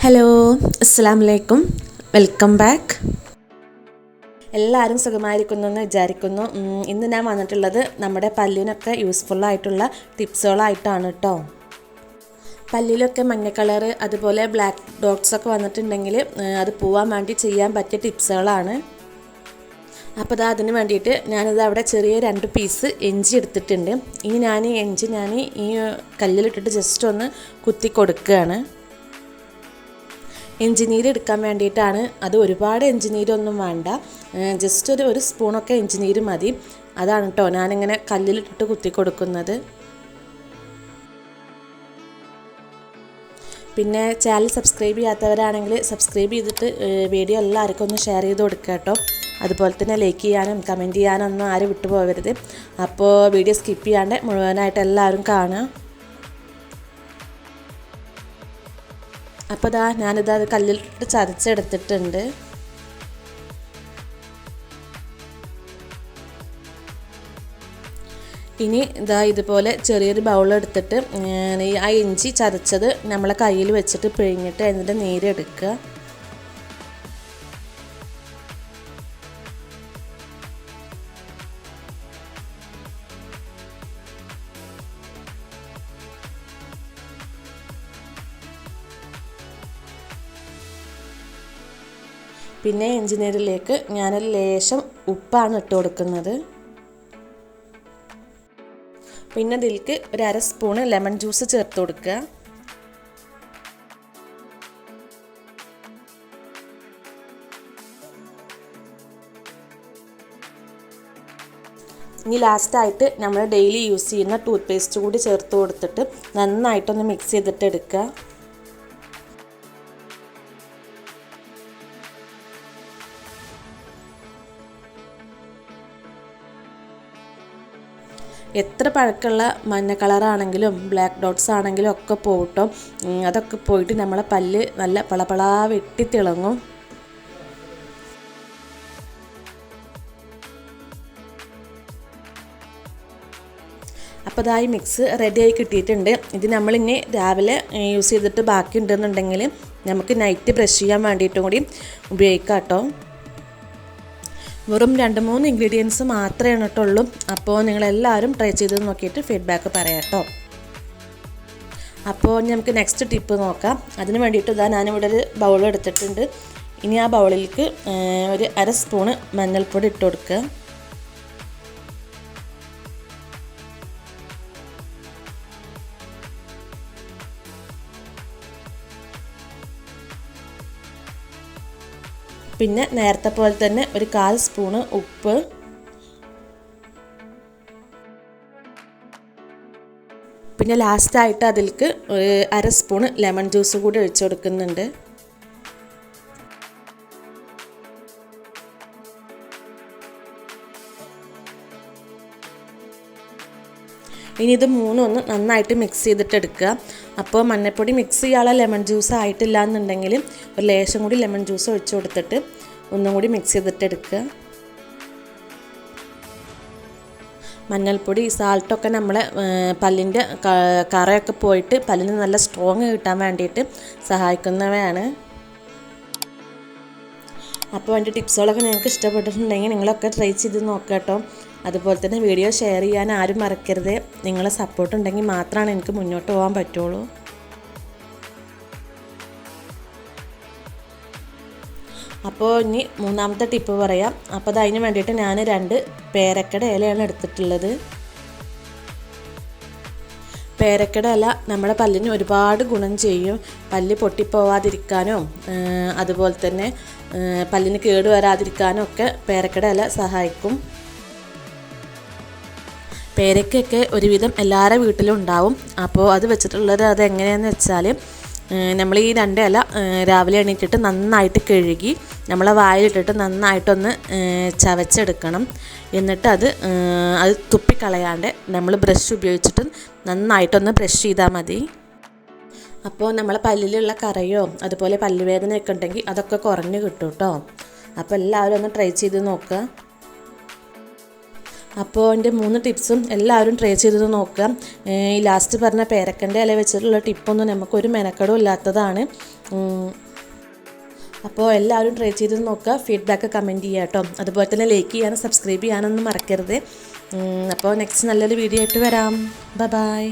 Hello, അസ്സലാമു അലൈക്കും. Welcome back. എല്ലാവരും സുഖമായിരിക്കുന്നു എന്ന് വിചാരിക്കുന്നു. ഇന്ന് ഞാൻ വന്നിട്ടുള്ളത് നമ്മുടെ പല്ലിനൊക്കെ യൂസ്ഫുള്ളായിട്ടുള്ള ടിപ്സുകളായിട്ടാണ് കേട്ടോ. പല്ലിലൊക്കെ മഞ്ഞ കളറ് അതുപോലെ ബ്ലാക്ക് ഡോട്ട്സൊക്കെ വന്നിട്ടുണ്ടെങ്കിൽ അത് പോവാൻ വേണ്ടി ചെയ്യാൻ പറ്റിയ ടിപ്സുകളാണ്. അപ്പോൾ അതിന് വേണ്ടിയിട്ട് ഞാനിത് അവിടെ ചെറിയ 2 പീസ് ഇഞ്ചി എടുത്തിട്ടുണ്ട്. ഇനി ഞാൻ ഈ ഇഞ്ചി ഈ കല്ലിലിട്ടിട്ട് ജസ്റ്റ് ഒന്ന് കുത്തി കൊടുക്കുകയാണ്. ഇഞ്ചിനീര് എടുക്കാൻ വേണ്ടിയിട്ടാണ്. അത് ഒരുപാട് ഇഞ്ചിനീരൊന്നും വേണ്ട, ജസ്റ്റ് ഒരു സ്പൂണൊക്കെ ഇഞ്ചിനീര് മതി. അതാണ് കേട്ടോ ഞാനിങ്ങനെ കല്ലിലിട്ടിട്ട് കുത്തി കൊടുക്കുന്നത്. പിന്നെ ചാനൽ സബ്സ്ക്രൈബ് ചെയ്യാത്തവരാണെങ്കിൽ സബ്സ്ക്രൈബ് ചെയ്തിട്ട് വീഡിയോ എല്ലാവർക്കും ഒന്ന് ഷെയർ ചെയ്ത് കൊടുക്കുക കേട്ടോ. അതുപോലെ തന്നെ ലൈക്ക് ചെയ്യാനും കമൻറ്റ് ചെയ്യാനും ഒന്നും ആരും വിട്ടു പോകരുത്. അപ്പോൾ വീഡിയോ സ്കിപ്പ് ചെയ്യാണ്ട് മുഴുവനായിട്ട് എല്ലാവരും കാണുക. അപ്പോൾ ഞാനിത് കല്ലിലിട്ട് ചതച്ചെടുത്തിട്ടുണ്ട്. ഇനി ഇതുപോലെ ചെറിയൊരു ബൗളെടുത്തിട്ട് ആ ഇഞ്ചി ചതച്ചത് നമ്മളെ കയ്യിൽ വെച്ചിട്ട് പിഴിഞ്ഞിട്ട് അതിൻ്റെ നീരെടുക്കുക. പിന്നെ ഇഞ്ചിനീരിലേക്ക് ഞാനൊരു ലേശം ഉപ്പാണ് ഇട്ട് കൊടുക്കുന്നത്. പിന്നെ ഇതിലേക്ക് ഒരു 1/2 സ്പൂണ് ലെമൺ ജ്യൂസ് ചേർത്ത് കൊടുക്കുക. ഇനി ലാസ്റ്റായിട്ട് നമ്മൾ ഡെയിലി യൂസ് ചെയ്യുന്ന ടൂത്ത് പേസ്റ്റ് കൂടി ചേർത്ത് കൊടുത്തിട്ട് നന്നായിട്ടൊന്ന് മിക്സ് ചെയ്തിട്ട് എടുക്കുക. എത്ര പഴക്കമുള്ള മഞ്ഞ കളറാണെങ്കിലും ബ്ലാക്ക് ഡോട്ട്സ് ആണെങ്കിലും ഒക്കെ പോകട്ടോ. അതൊക്കെ പോയിട്ട് നമ്മളെ പല്ല് നല്ല പളപളാ വെട്ടി തിളങ്ങും. അപ്പോൾ ഈ മിക്സ് റെഡിയായി കിട്ടിയിട്ടുണ്ട്. ഇത് നമ്മളിനി രാവിലെ യൂസ് ചെയ്തിട്ട് ബാക്കി ഉണ്ടെന്നുണ്ടെങ്കിൽ നമുക്ക് നൈറ്റ് ബ്രഷ് ചെയ്യാൻ വേണ്ടിയിട്ടും കൂടി ഉപയോഗിക്കാം കേട്ടോ. വെറും 2-3 ഇൻഗ്രീഡിയൻസ് മാത്രമേ ഇട്ടുള്ളൂ. അപ്പോൾ നിങ്ങളെല്ലാവരും ട്രൈ ചെയ്ത് നോക്കിയിട്ട് ഫീഡ്ബാക്ക് പറയാം കേട്ടോ. അപ്പോൾ നമുക്ക് നെക്സ്റ്റ് ടിപ്പ് നോക്കാം. അതിന് വേണ്ടിയിട്ട് ഞാനിവിടെ ഒരു ബൗൾ എടുത്തിട്ടുണ്ട്. ഇനി ആ ബൗളിലേക്ക് ഒരു 1/2 സ്പൂണ് മഞ്ഞൾപ്പൊടി ഇട്ട് കൊടുക്കുക. പിന്നെ നേരത്തെ പോലെ തന്നെ ഒരു 1/4 സ്പൂണ് ഉപ്പ്, പിന്നെ ലാസ്റ്റായിട്ട് അതിലേക്ക് ഒരു 1/2 സ്പൂണ് ലെമൺ ജ്യൂസ് കൂടി ഒഴിച്ചു കൊടുക്കുന്നുണ്ട്. ഇനി ഇത് മൂന്നും ഒന്ന് നന്നായിട്ട് മിക്സ് ചെയ്തിട്ട് എടുക്കുക. അപ്പോൾ മഞ്ഞൾപ്പൊടി മിക്സ് ചെയ്യാനുള്ള ലെമൺ ജ്യൂസ് ആയിട്ടില്ല എന്നുണ്ടെങ്കിൽ ഒരു ലേശം കൂടി ലെമൺ ജ്യൂസ് ഒഴിച്ചു കൊടുത്തിട്ട് ഒന്നും കൂടി മിക്സ് ചെയ്തിട്ട് എടുക്കുക. മഞ്ഞൾപ്പൊടി സാൾട്ടൊക്കെ നമ്മളെ പല്ലിൻ്റെ കറയൊക്കെ പോയിട്ട് പല്ലിന് നല്ല സ്ട്രോങ് കിട്ടാൻ വേണ്ടിയിട്ട് സഹായിക്കുന്നവയാണ്. അപ്പോൾ എൻ്റെ ടിപ്സുകളൊക്കെ നിങ്ങൾക്ക് ഇഷ്ടപ്പെട്ടിട്ടുണ്ടെങ്കിൽ നിങ്ങളൊക്കെ ട്രൈ ചെയ്ത് നോക്കുക കേട്ടോ. അതുപോലെ തന്നെ വീഡിയോ ഷെയർ ചെയ്യാൻ ആരും മറക്കരുത്. നിങ്ങളെ സപ്പോർട്ട് ഉണ്ടെങ്കിൽ മാത്രമാണ് എനിക്ക് മുന്നോട്ട് പോകാൻ പറ്റുള്ളൂ. അപ്പോൾ ഇനി 3ാമത്തെ ടിപ്പ് പറയാം. അപ്പോൾ അതിന് വേണ്ടിയിട്ട് ഞാൻ 2 പേരക്കയുടെ ഇലയാണ് എടുത്തിട്ടുള്ളത്. പേരക്കയുടെ ഇല നമ്മുടെ പല്ലിന് ഒരുപാട് ഗുണം ചെയ്യും. പല്ല് പൊട്ടിപ്പോവാതിരിക്കാനോ അതുപോലെ തന്നെ പല്ലിന് കേട് വരാതിരിക്കാനോ ഒക്കെ പേരക്കയുടെ ഇല സഹായിക്കും. പേരക്കൊക്കെ ഒരുവിധം എല്ലാവരുടെ വീട്ടിലും ഉണ്ടാവും. അപ്പോൾ അത് വെച്ചിട്ടുള്ളത് എങ്ങനെയാണെന്ന് വെച്ചാൽ നമ്മൾ ഈ 2 ഇല രാവിലെ എണീറ്റിട്ട് നന്നായിട്ട് കഴുകി നമ്മളെ വായിലിട്ടിട്ട് നന്നായിട്ടൊന്ന് ചവച്ചെടുക്കണം. എന്നിട്ട് അത് തുപ്പിക്കളയാണ്ട് നമ്മൾ ബ്രഷ് ഉപയോഗിച്ചിട്ട് നന്നായിട്ടൊന്ന് ബ്രഷ് ചെയ്താൽ മതി. അപ്പോൾ നമ്മളെ പല്ലിലുള്ള കറയോ അതുപോലെ പല്ലുവേദനയൊക്കെ ഉണ്ടെങ്കിൽ അതൊക്കെ കുറഞ്ഞ് കിട്ടും കേട്ടോ. അപ്പോൾ എല്ലാവരും ഒന്ന് ട്രൈ ചെയ്ത് നോക്കുക. അപ്പോൾ എൻ്റെ 3 ടിപ്സും എല്ലാവരും ട്രൈ ചെയ്ത് നോക്കുക. ഈ ലാസ്റ്റ് പറഞ്ഞ പേരക്കൻ്റെ ഇല വെച്ചിട്ടുള്ള ടിപ്പൊന്നും നമുക്കൊരു മെനക്കെടും ഇല്ലാത്തതാണ്. അപ്പോൾ എല്ലാവരും ട്രൈ ചെയ്ത് നോക്കുക, ഫീഡ്ബാക്ക് കമൻറ്റ് ചെയ്യുക കേട്ടോ. അതുപോലെ തന്നെ ലൈക്ക് ചെയ്യാനും സബ്സ്ക്രൈബ് ചെയ്യാനൊന്നും മറക്കരുത്. അപ്പോൾ നെക്സ്റ്റ് നല്ലൊരു വീഡിയോ ആയിട്ട് വരാം. ബൈ.